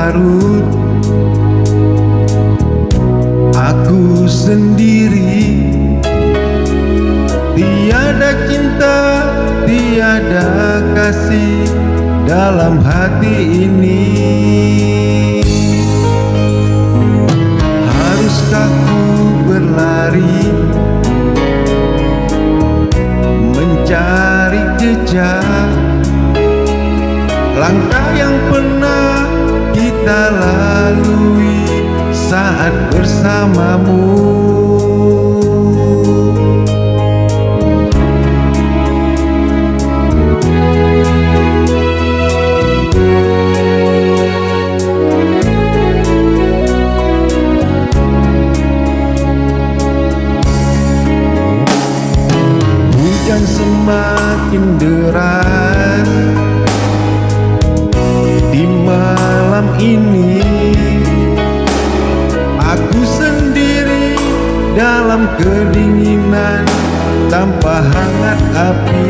larut. Aku sendiri, tiada cinta, tiada kasih dalam hati ini. Haruskah ku berlari mencari jejak langkah yang pernah kita lalui saat bersamamu? Hujan semakin deras di malam ini. Aku sendiri dalam kedinginan tanpa hangat api.